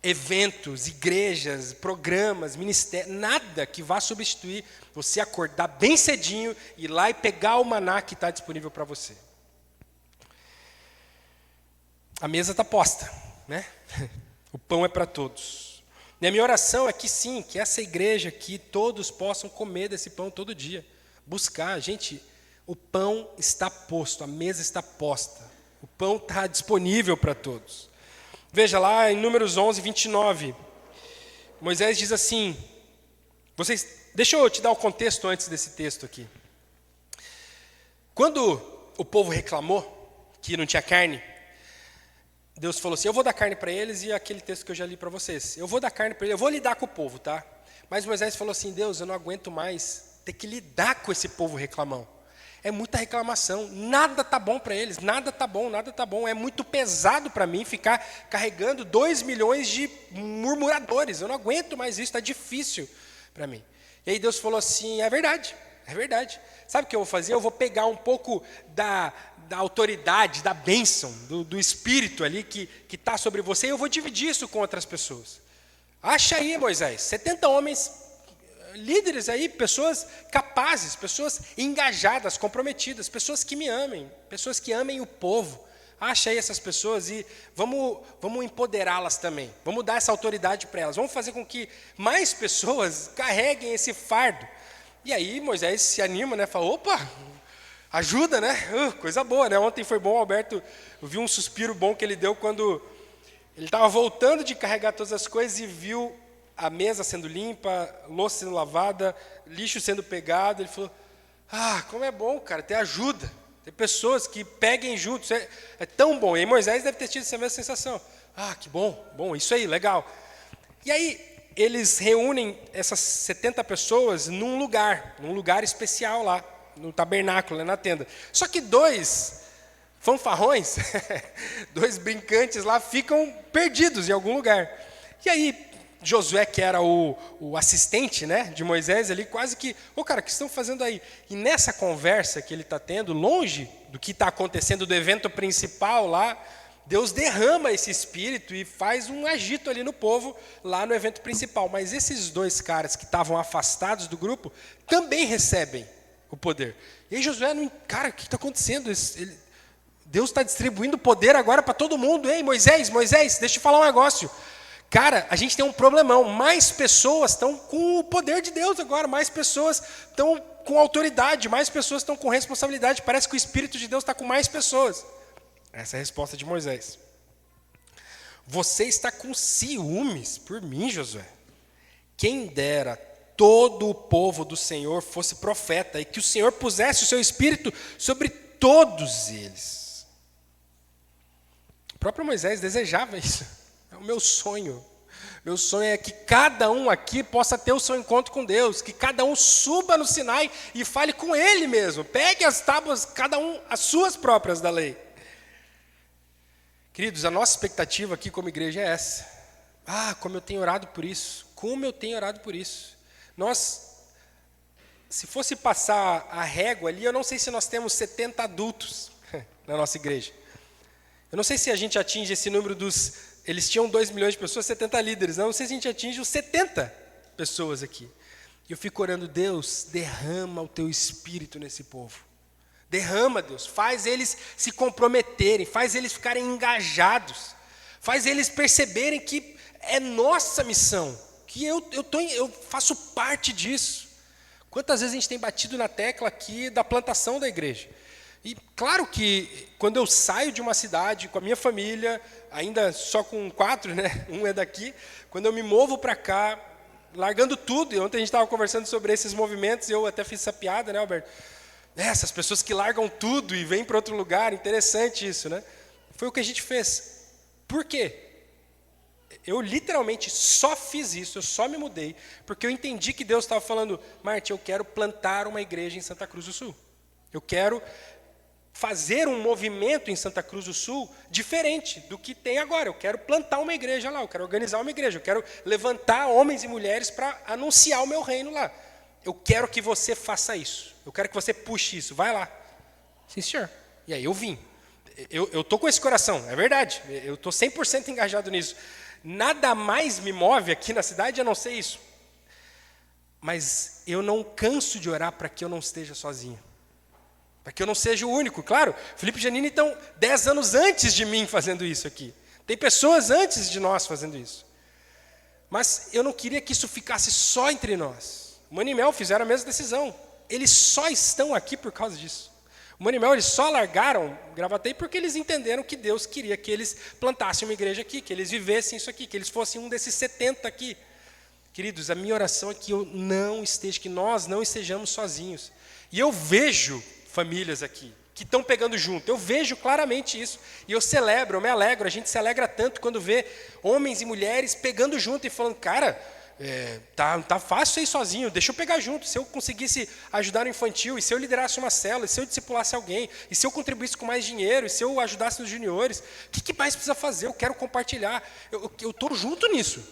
eventos, igrejas, programas, ministérios, nada que vá substituir você acordar bem cedinho, ir lá e pegar o maná que está disponível para você. A mesa está posta, né? O pão é para todos. E a minha oração é que sim, que essa igreja aqui, todos possam comer desse pão todo dia. Buscar, gente, o pão está posto, a mesa está posta. O pão está disponível para todos. Veja lá em Números 11, 29. Moisés diz assim, deixa eu te dar o contexto antes desse texto aqui. Quando o povo reclamou que não tinha carne, Deus falou assim, eu vou dar carne para eles, e aquele texto que eu já li para vocês. Eu vou dar carne para eles, eu vou lidar com o povo, tá? Mas Moisés falou assim, Deus, eu não aguento mais ter que lidar com esse povo reclamão. É muita reclamação, nada tá bom para eles, nada tá bom. É muito pesado para mim ficar carregando 2 milhões de murmuradores. Eu não aguento mais isso, está difícil para mim. E aí Deus falou assim, é verdade. Sabe o que eu vou fazer? Eu vou pegar um pouco da autoridade, da bênção, do Espírito ali que está sobre você, e eu vou dividir isso com outras pessoas. Acha aí, Moisés, 70 homens líderes aí, pessoas capazes, pessoas engajadas, comprometidas, pessoas que me amem, pessoas que amem o povo. Acha aí essas pessoas e vamos empoderá-las também. Vamos dar essa autoridade para elas. Vamos fazer com que mais pessoas carreguem esse fardo. E aí Moisés se anima, né? Fala, opa, ajuda, né? Coisa boa, né? Ontem foi bom, Alberto, eu vi um suspiro bom que ele deu quando ele estava voltando de carregar todas as coisas e viu a mesa sendo limpa, louça sendo lavada, lixo sendo pegado. Ele falou, como é bom, cara, ter ajuda, ter pessoas que peguem juntos, é tão bom. E aí Moisés deve ter tido essa mesma sensação. Que bom, isso aí, legal. E aí eles reúnem essas 70 pessoas num lugar especial lá, no tabernáculo, na tenda. Só que 2 fanfarrões, 2 brincantes lá, ficam perdidos em algum lugar. E aí Josué, que era o assistente, né, de Moisés ali, quase que, cara, o que estão fazendo aí? E nessa conversa que ele está tendo, longe do que está acontecendo do evento principal lá, Deus derrama esse espírito e faz um agito ali no povo, lá no evento principal. Mas esses 2 caras que estavam afastados do grupo, também recebem o poder. E aí Josué, cara, o que está acontecendo? Deus está distribuindo poder agora para todo mundo. Ei, Moisés, deixa eu te falar um negócio. Cara, a gente tem um problemão, mais pessoas estão com o poder de Deus agora, mais pessoas estão com autoridade, mais pessoas estão com responsabilidade, parece que o Espírito de Deus está com mais pessoas. Essa é a resposta de Moisés. Você está com ciúmes por mim, Josué. Quem dera todo o povo do Senhor fosse profeta, e que o Senhor pusesse o seu Espírito sobre todos eles. O próprio Moisés desejava isso. É o meu sonho. Meu sonho é que cada um aqui possa ter o seu encontro com Deus, que cada um suba no Sinai e fale com Ele mesmo. Pegue as tábuas, cada um, as suas próprias da lei. Queridos, a nossa expectativa aqui como igreja é essa. Como eu tenho orado por isso. Nós, se fosse passar a régua ali, eu não sei se nós temos 70 adultos na nossa igreja. Eu não sei se a gente atinge esse número dos... Eles tinham 2 milhões de pessoas, 70 líderes. Não sei se a gente atinge os 70 pessoas aqui. E eu fico orando, Deus, derrama o teu Espírito nesse povo. Derrama, Deus. Faz eles se comprometerem, faz eles ficarem engajados. Faz eles perceberem que é nossa missão, que eu faço parte disso. Quantas vezes a gente tem batido na tecla aqui da plantação da igreja? E claro que quando eu saio de uma cidade com a minha família, ainda só com 4, né? Um é daqui, quando eu me movo para cá, largando tudo, e ontem a gente estava conversando sobre esses movimentos, e eu até fiz essa piada, né, Alberto? Essas pessoas que largam tudo e vêm para outro lugar, interessante isso, né? Foi o que a gente fez. Por quê? Eu literalmente só fiz isso, eu só me mudei, porque eu entendi que Deus estava falando, Marte, eu quero plantar uma igreja em Santa Cruz do Sul. Eu quero fazer um movimento em Santa Cruz do Sul diferente do que tem agora. Eu quero plantar uma igreja lá, eu quero organizar uma igreja, eu quero levantar homens e mulheres para anunciar o meu reino lá. Eu quero que você faça isso. Eu quero que você puxe isso. Vai lá. Sim, senhor. E aí eu vim. Eu estou com esse coração, é verdade. Eu estou 100% engajado nisso. Nada mais me move aqui na cidade a não ser isso. Mas eu não canso de orar para que eu não esteja sozinho. Para que eu não seja o único. Claro, Felipe e Janine estão 10 anos antes de mim fazendo isso aqui. Tem pessoas antes de nós fazendo isso. Mas eu não queria que isso ficasse só entre nós. O Mano e Mel fizeram a mesma decisão. Eles só estão aqui por causa disso. O Monimel, eles só largaram Gravataí porque eles entenderam que Deus queria que eles plantassem uma igreja aqui, que eles vivessem isso aqui, que eles fossem um desses 70 aqui. Queridos, a minha oração é que que nós não estejamos sozinhos. E eu vejo famílias aqui que estão pegando junto. Eu vejo claramente isso. E eu celebro, eu me alegro. A gente se alegra tanto quando vê homens e mulheres pegando junto e falando, cara, tá fácil ser sozinho, deixa eu pegar junto. Se eu conseguisse ajudar no infantil, e se eu liderasse uma célula, e se eu discipulasse alguém, e se eu contribuísse com mais dinheiro, e se eu ajudasse nos juniores, o que mais precisa fazer? Eu quero compartilhar. Eu estou junto nisso.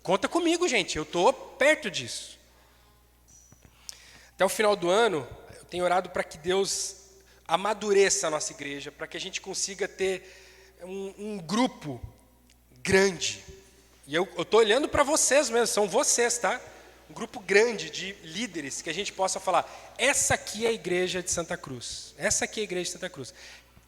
Conta comigo, gente. Eu estou perto disso. Até o final do ano, eu tenho orado para que Deus amadureça a nossa igreja, para que a gente consiga ter um grupo grande. E eu estou olhando para vocês mesmo, são vocês, tá? Um grupo grande de líderes que a gente possa falar, essa aqui é a igreja de Santa Cruz. Essa aqui é a igreja de Santa Cruz.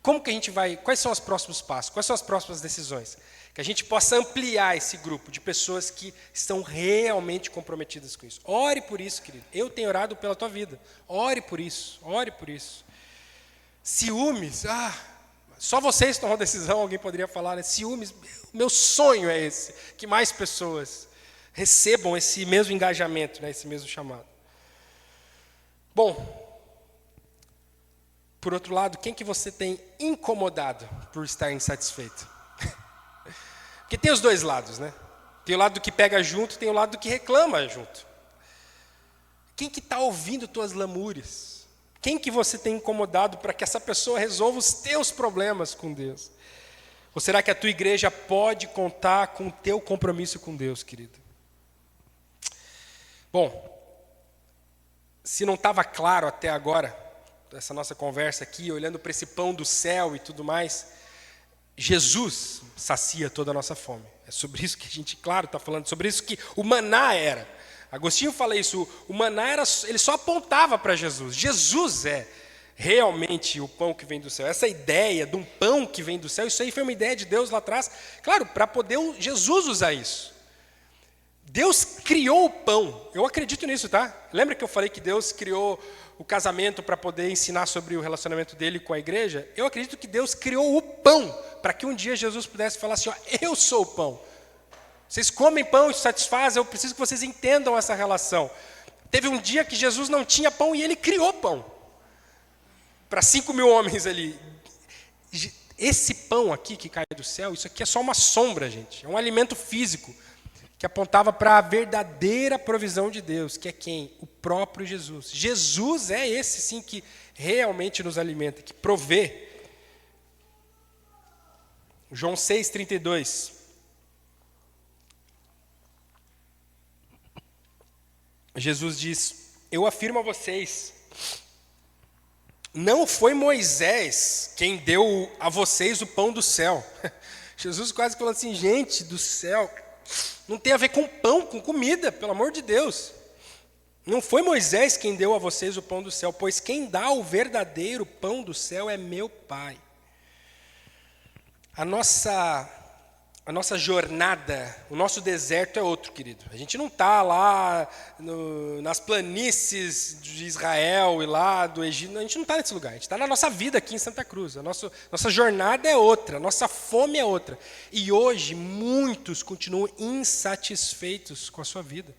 Como que a gente vai, quais são os próximos passos? Quais são as próximas decisões? Que a gente possa ampliar esse grupo de pessoas que estão realmente comprometidas com isso. Ore por isso, querido. Eu tenho orado pela tua vida. Ore por isso, ore por isso. Ciúmes, só vocês tomam a decisão, alguém poderia falar, né? Ciúmes, meu sonho é esse, que mais pessoas recebam esse mesmo engajamento, né? Esse mesmo chamado. Bom, por outro lado, quem que você tem incomodado por estar insatisfeito? Porque tem os dois lados, né? Tem o lado que pega junto, tem o lado que reclama junto. Quem que está ouvindo tuas lamúrias? Quem que você tem incomodado para que essa pessoa resolva os teus problemas com Deus? Ou será que a tua igreja pode contar com o teu compromisso com Deus, querido? Bom, se não estava claro até agora, essa nossa conversa aqui, olhando para esse pão do céu e tudo mais, Jesus sacia toda a nossa fome. É sobre isso que a gente, claro, está falando, sobre isso que o maná era. Agostinho fala isso, o maná ele só apontava para Jesus. Jesus é realmente o pão que vem do céu. Essa ideia de um pão que vem do céu, isso aí foi uma ideia de Deus lá atrás, claro, para poder Jesus usar isso. Deus criou o pão, eu acredito nisso, tá? Lembra que eu falei que Deus criou o casamento para poder ensinar sobre o relacionamento dele com a igreja? Eu acredito que Deus criou o pão, para que um dia Jesus pudesse falar assim, eu sou o pão. Vocês comem pão e se satisfazem, eu preciso que vocês entendam essa relação. Teve um dia que Jesus não tinha pão e ele criou pão. Para 5.000 homens ali. Esse pão aqui que cai do céu, isso aqui é só uma sombra, gente. É um alimento físico que apontava para a verdadeira provisão de Deus, que é quem? O próprio Jesus. Jesus é esse sim que realmente nos alimenta, que provê. João 6,32. Jesus diz, eu afirmo a vocês, não foi Moisés quem deu a vocês o pão do céu. Jesus quase falando assim, gente do céu, não tem a ver com pão, com comida, pelo amor de Deus. Não foi Moisés quem deu a vocês o pão do céu, pois quem dá o verdadeiro pão do céu é meu Pai. A nossa jornada, o nosso deserto é outro, querido. A gente não está lá nas planícies de Israel e lá do Egito, a gente não está nesse lugar, a gente está na nossa vida aqui em Santa Cruz. A nossa jornada é outra, a nossa fome é outra. E hoje muitos continuam insatisfeitos com a sua vida,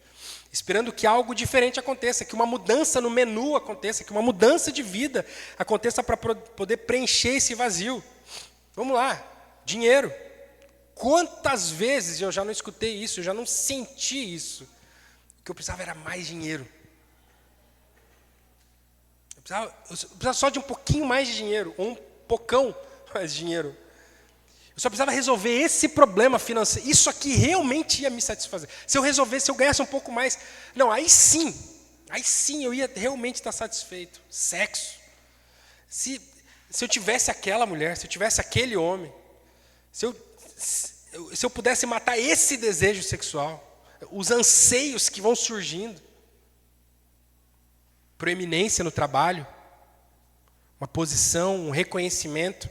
esperando que algo diferente aconteça, que uma mudança no menu aconteça, que uma mudança de vida aconteça para poder preencher esse vazio. Vamos lá, dinheiro. Quantas vezes eu já não escutei isso, eu já não senti isso. O que eu precisava era mais dinheiro. Eu precisava só de um pouquinho mais de dinheiro, ou um pocão mais de dinheiro. Eu só precisava resolver esse problema financeiro. Isso aqui realmente ia me satisfazer. Se eu resolvesse, se eu ganhasse um pouco mais. Não, aí sim eu ia realmente estar satisfeito. Sexo. Se eu tivesse aquela mulher, se eu tivesse aquele homem, se eu pudesse matar esse desejo sexual, os anseios que vão surgindo, proeminência no trabalho, uma posição, um reconhecimento.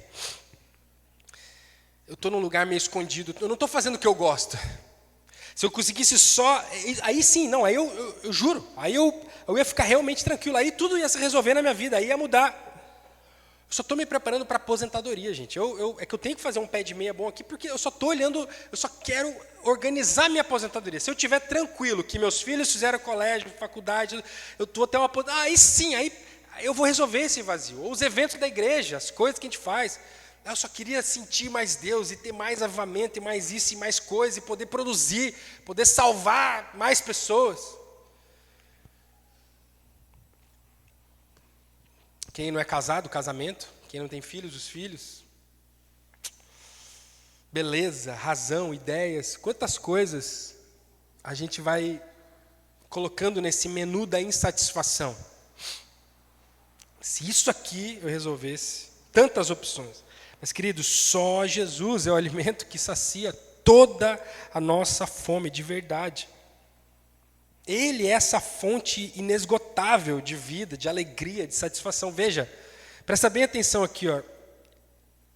Eu estou num lugar meio escondido, eu não estou fazendo o que eu gosto. Se eu conseguisse só, aí sim, não, aí eu juro, aí eu ia ficar realmente tranquilo, aí tudo ia se resolver na minha vida, aí ia mudar. Eu só estou me preparando para aposentadoria, gente. É que eu tenho que fazer um pé de meia bom aqui, porque eu só estou olhando, eu só quero organizar minha aposentadoria. Se eu estiver tranquilo, que meus filhos fizeram colégio, faculdade, eu estou até uma aposentadoria, aí sim, aí eu vou resolver esse vazio. Ou os eventos da igreja, as coisas que a gente faz. Eu só queria sentir mais Deus, e ter mais avivamento, e mais isso, e mais coisa, e poder produzir, poder salvar mais pessoas. Quem não é casado, o casamento. Quem não tem filhos, os filhos. Beleza, razão, ideias. Quantas coisas a gente vai colocando nesse menu da insatisfação. Se isso aqui eu resolvesse, tantas opções. Mas, queridos, só Jesus é o alimento que sacia toda a nossa fome de verdade. Ele é essa fonte inesgotável de vida, de alegria, de satisfação. Veja, presta bem atenção aqui, ó.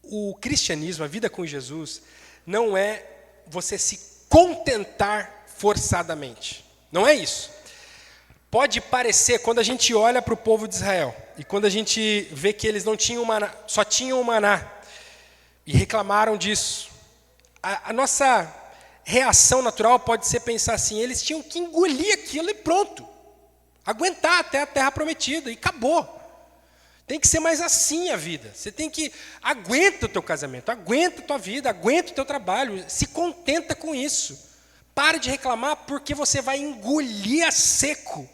O cristianismo, a vida com Jesus, não é você se contentar forçadamente. Não é isso. Pode parecer, quando a gente olha para o povo de Israel, e quando a gente vê que eles não tinham maná, só tinham o maná, e reclamaram disso, a nossa reação natural pode ser pensar assim: eles tinham que engolir aquilo e pronto. Aguentar até a terra prometida e acabou. Tem que ser mais assim a vida. Você tem que, aguenta o teu casamento, aguenta a tua vida, aguenta o teu trabalho, se contenta com isso. Pare de reclamar, porque você vai engolir a seco.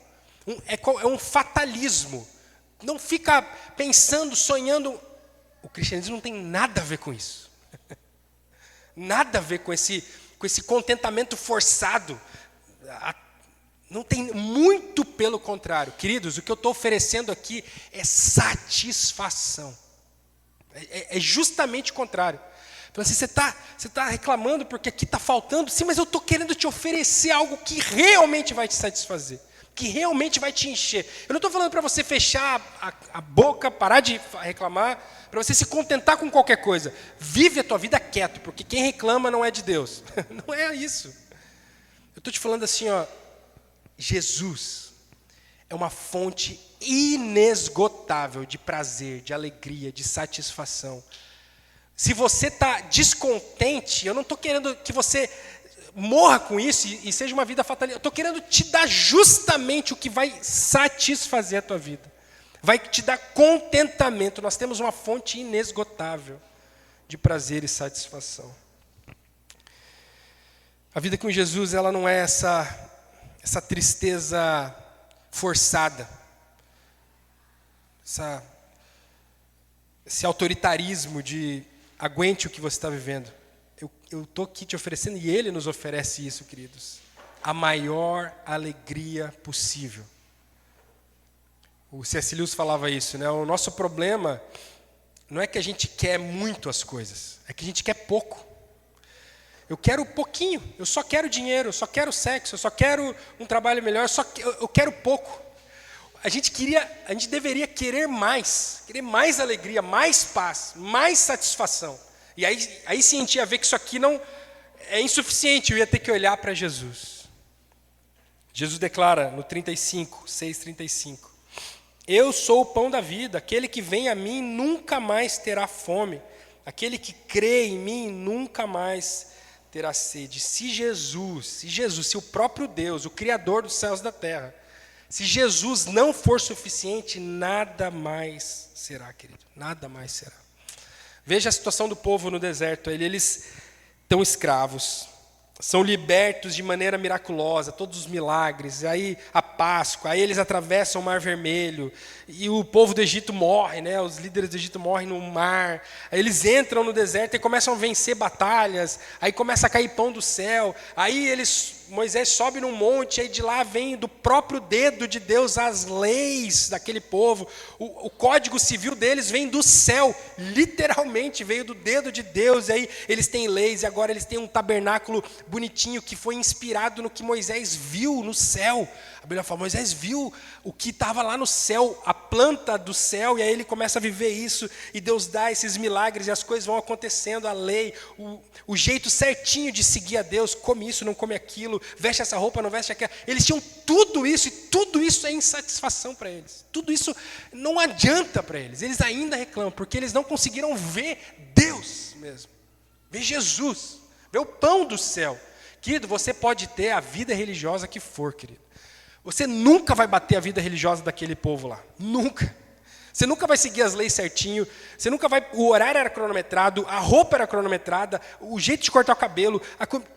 É um fatalismo. Não fica pensando, sonhando. O cristianismo não tem nada a ver com isso. Nada a ver com esse contentamento forçado. Não tem, muito pelo contrário. Queridos, o que eu estou oferecendo aqui é satisfação. É justamente o contrário. Então, assim, você tá reclamando porque aqui está faltando. Sim, mas eu estou querendo te oferecer algo que realmente vai te satisfazer, que realmente vai te encher. Eu não estou falando para você fechar a boca, parar de reclamar, para você se contentar com qualquer coisa. Vive a tua vida quieto, porque quem reclama não é de Deus. Não é isso. Eu estou te falando assim, ó. Jesus é uma fonte inesgotável de prazer, de alegria, de satisfação. Se você está descontente, eu não estou querendo que você morra com isso e seja uma vida fatalista. Eu estou querendo te dar justamente o que vai satisfazer a tua vida. Vai te dar contentamento. Nós temos uma fonte inesgotável de prazer e satisfação. A vida com Jesus, ela não é essa tristeza forçada, esse autoritarismo de aguente o que você está vivendo. Eu estou aqui te oferecendo, e Ele nos oferece isso, queridos, a maior alegria possível. O C.S. Lewis falava isso, né? O nosso problema não é que a gente quer muito as coisas, é que a gente quer pouco. Eu quero pouquinho, eu só quero dinheiro, eu só quero sexo, eu só quero um trabalho melhor, eu quero pouco. A gente deveria querer mais alegria, mais paz, mais satisfação. E aí sim a gente ia ver que isso aqui não é insuficiente, eu ia ter que olhar para Jesus. Jesus declara no 6:35, eu sou o pão da vida, aquele que vem a mim nunca mais terá fome, aquele que crê em mim nunca mais terá sede. Se o próprio Deus, o Criador dos céus e da terra, se Jesus não for suficiente, nada mais será, querido, nada mais será. Veja a situação do povo no deserto. Eles estão escravos, são libertos de maneira miraculosa, todos os milagres, aí a Páscoa, aí eles atravessam o Mar Vermelho, e o povo do Egito morre, né? Os líderes do Egito morrem no mar, aí eles entram no deserto e começam a vencer batalhas, aí começa a cair pão do céu, aí Moisés sobe num monte, aí de lá vem do próprio dedo de Deus as leis daquele povo, o código civil deles vem do céu, literalmente veio do dedo de Deus, e aí eles têm leis, e agora eles têm um tabernáculo bonitinho que foi inspirado no que Moisés viu no céu. A Bíblia fala, Moisés viu o que estava lá no céu, a planta do céu, e aí ele começa a viver isso, e Deus dá esses milagres, e as coisas vão acontecendo, a lei, o jeito certinho de seguir a Deus, come isso, não come aquilo, aquilo, veste essa roupa, não veste aquela. Eles tinham tudo isso, e tudo isso é insatisfação para eles. Tudo isso não adianta para eles. Eles ainda reclamam, porque eles não conseguiram ver Deus mesmo. Ver Jesus, ver o pão do céu. Querido, você pode ter a vida religiosa que for, querido. Você nunca vai bater a vida religiosa daquele povo lá. Nunca. Você nunca vai seguir as leis certinho, você nunca vai. O horário era cronometrado, a roupa era cronometrada, o jeito de cortar o cabelo,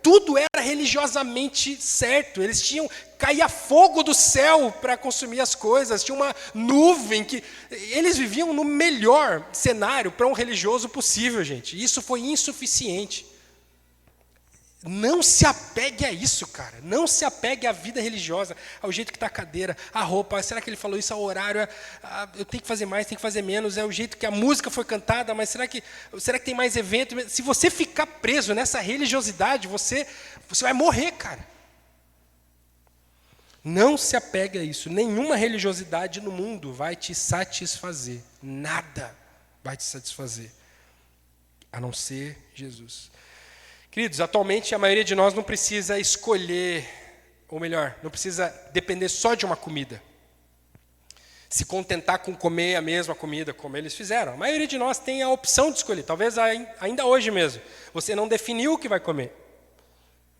tudo era religiosamente certo. Eles tinham. Caía fogo do céu para consumir as coisas, tinha uma nuvem que. Eles viviam no melhor cenário para um religioso possível, gente. Isso foi insuficiente. Não se apegue a isso, cara. Não se apegue à vida religiosa, ao jeito que está a cadeira, a roupa. Será que ele falou isso ao horário? Eu tenho que fazer mais, tenho que fazer menos. É o jeito que a música foi cantada, mas será que tem mais evento? Se você ficar preso nessa religiosidade, você vai morrer, cara. Não se apegue a isso. Nenhuma religiosidade no mundo vai te satisfazer. Nada vai te satisfazer, a não ser Jesus. Queridos, atualmente a maioria de nós não precisa escolher, ou melhor, não precisa depender só de uma comida. Se contentar com comer a mesma comida como eles fizeram. A maioria de nós tem a opção de escolher, talvez ainda hoje mesmo. Você não definiu o que vai comer.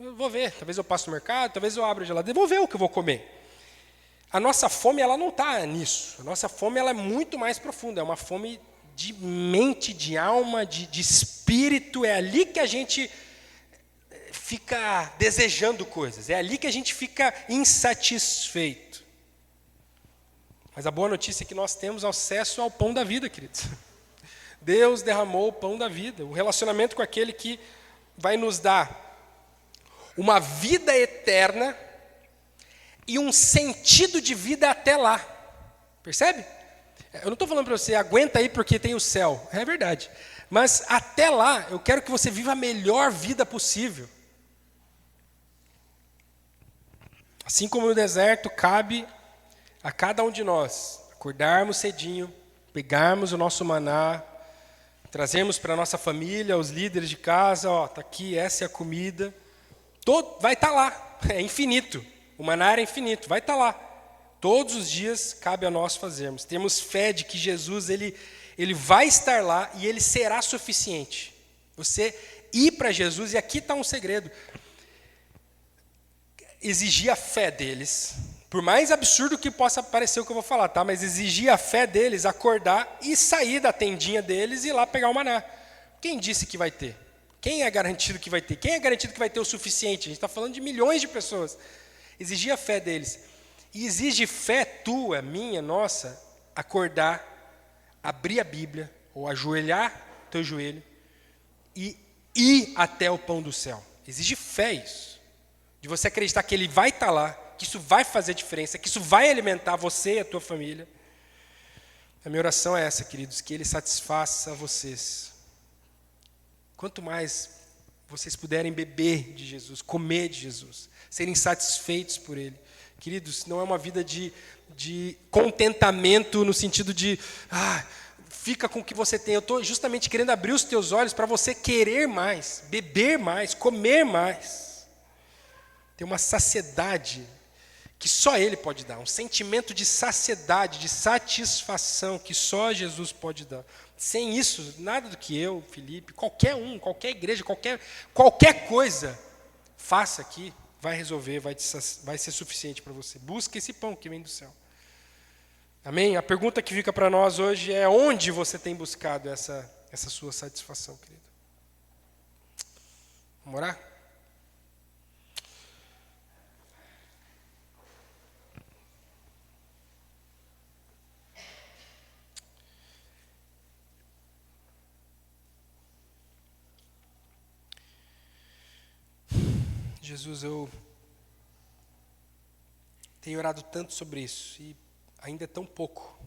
Eu vou ver, talvez eu passe no mercado, talvez eu abra a geladeira, vou ver o que eu vou comer. A nossa fome, ela não está nisso. A nossa fome, ela é muito mais profunda, é uma fome de mente, de alma, de espírito. É ali que a gente fica desejando coisas, é ali que a gente fica insatisfeito. Mas a boa notícia é que nós temos acesso ao pão da vida, queridos. Deus derramou o pão da vida, o relacionamento com aquele que vai nos dar uma vida eterna e um sentido de vida até lá. Percebe? Eu não estou falando para você, aguenta aí porque tem o céu. É verdade. Mas até lá, eu quero que você viva a melhor vida possível. Assim como no deserto, cabe a cada um de nós acordarmos cedinho, pegarmos o nosso maná, trazermos para a nossa família, os líderes de casa, está aqui, essa é a comida. Vai estar lá, é infinito. O maná é infinito, vai estar lá. Todos os dias cabe a nós fazermos. Temos fé de que Jesus ele vai estar lá e ele será suficiente. Você ir para Jesus, e aqui está um segredo. Exigia a fé deles, por mais absurdo que possa parecer o que eu vou falar, tá? Mas exigia a fé deles acordar e sair da tendinha deles e ir lá pegar o maná. Quem disse que vai ter? Quem é garantido que vai ter? Quem é garantido que vai ter o suficiente? A gente está falando de milhões de pessoas. Exigia a fé deles. E exige fé tua, minha, nossa, acordar, abrir a Bíblia, ou ajoelhar teu joelho e ir até o pão do céu. Exige fé isso. De você acreditar que ele vai estar lá, que isso vai fazer diferença, que isso vai alimentar você e a tua família. A minha oração é essa, queridos, que ele satisfaça vocês. Quanto mais vocês puderem beber de Jesus, comer de Jesus, serem satisfeitos por ele. Queridos, não é uma vida de contentamento no sentido de, fica com o que você tem. Eu estou justamente querendo abrir os teus olhos para você querer mais, beber mais, comer mais. Tem uma saciedade que só ele pode dar, um sentimento de saciedade, de satisfação que só Jesus pode dar. Sem isso, nada do que eu, Felipe, qualquer um, qualquer igreja, qualquer coisa, faça aqui, vai resolver, vai ser suficiente para você. Busque esse pão que vem do céu. Amém? A pergunta que fica para nós hoje é: onde você tem buscado essa sua satisfação, querido? Vamos orar? Jesus, eu tenho orado tanto sobre isso e ainda é tão pouco.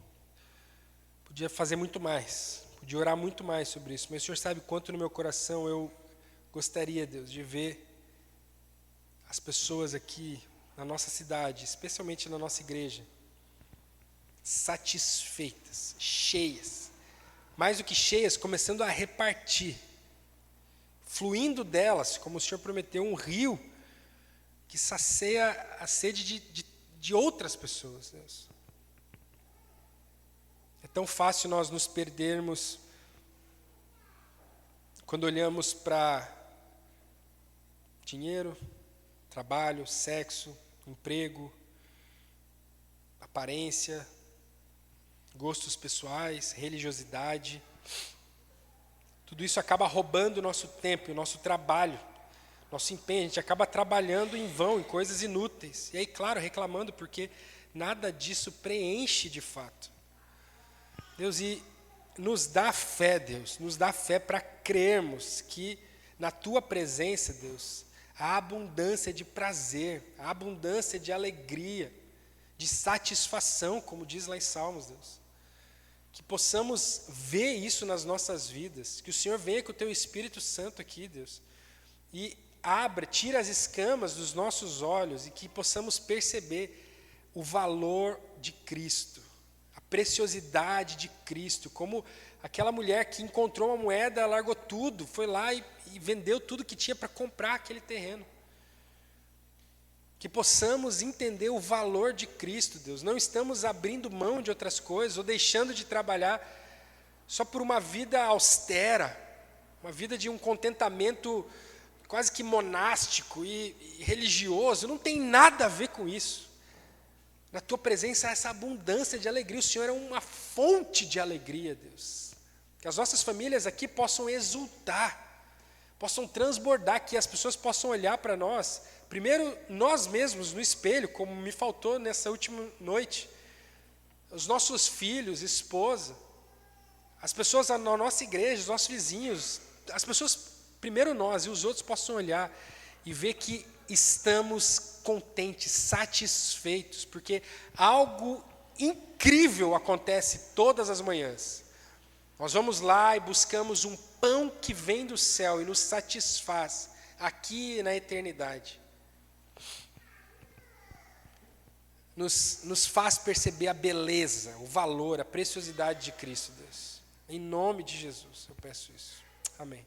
Podia fazer muito mais, podia orar muito mais sobre isso, mas o Senhor sabe quanto no meu coração eu gostaria, Deus, de ver as pessoas aqui na nossa cidade, especialmente na nossa igreja, satisfeitas, cheias, mais do que cheias, começando a repartir, fluindo delas, como o Senhor prometeu, um rio que sacia a sede de outras pessoas, Deus. É tão fácil nós nos perdermos quando olhamos para dinheiro, trabalho, sexo, emprego, aparência, gostos pessoais, religiosidade. Tudo isso acaba roubando o nosso tempo, o nosso trabalho, nosso empenho. A gente acaba trabalhando em vão, em coisas inúteis. E aí, claro, reclamando porque nada disso preenche de fato. Deus, e nos dá fé, Deus, nos dá fé para crermos que na Tua presença, Deus, há abundância de prazer, há abundância de alegria, de satisfação, como diz lá em Salmos, Deus. Que possamos ver isso nas nossas vidas, que o Senhor venha com o Teu Espírito Santo aqui, Deus, e tira as escamas dos nossos olhos e que possamos perceber o valor de Cristo, a preciosidade de Cristo, como aquela mulher que encontrou uma moeda, largou tudo, foi lá e vendeu tudo que tinha para comprar aquele terreno. Que possamos entender o valor de Cristo, Deus. Não estamos abrindo mão de outras coisas ou deixando de trabalhar só por uma vida austera, uma vida de um contentamento quase que monástico e religioso. Não tem nada a ver com isso. Na Tua presença há essa abundância de alegria. O Senhor é uma fonte de alegria, Deus. Que as nossas famílias aqui possam exultar, possam transbordar, que as pessoas possam olhar para nós. Primeiro, nós mesmos no espelho, como me faltou nessa última noite. Os nossos filhos, esposa, as pessoas na nossa igreja, os nossos vizinhos, as pessoas, primeiro nós e os outros possam olhar e ver que estamos contentes, satisfeitos, porque algo incrível acontece todas as manhãs. Nós vamos lá e buscamos um pão que vem do céu e nos satisfaz aqui na eternidade. Nos faz perceber a beleza, o valor, a preciosidade de Cristo, Deus. Em nome de Jesus, eu peço isso. Amém.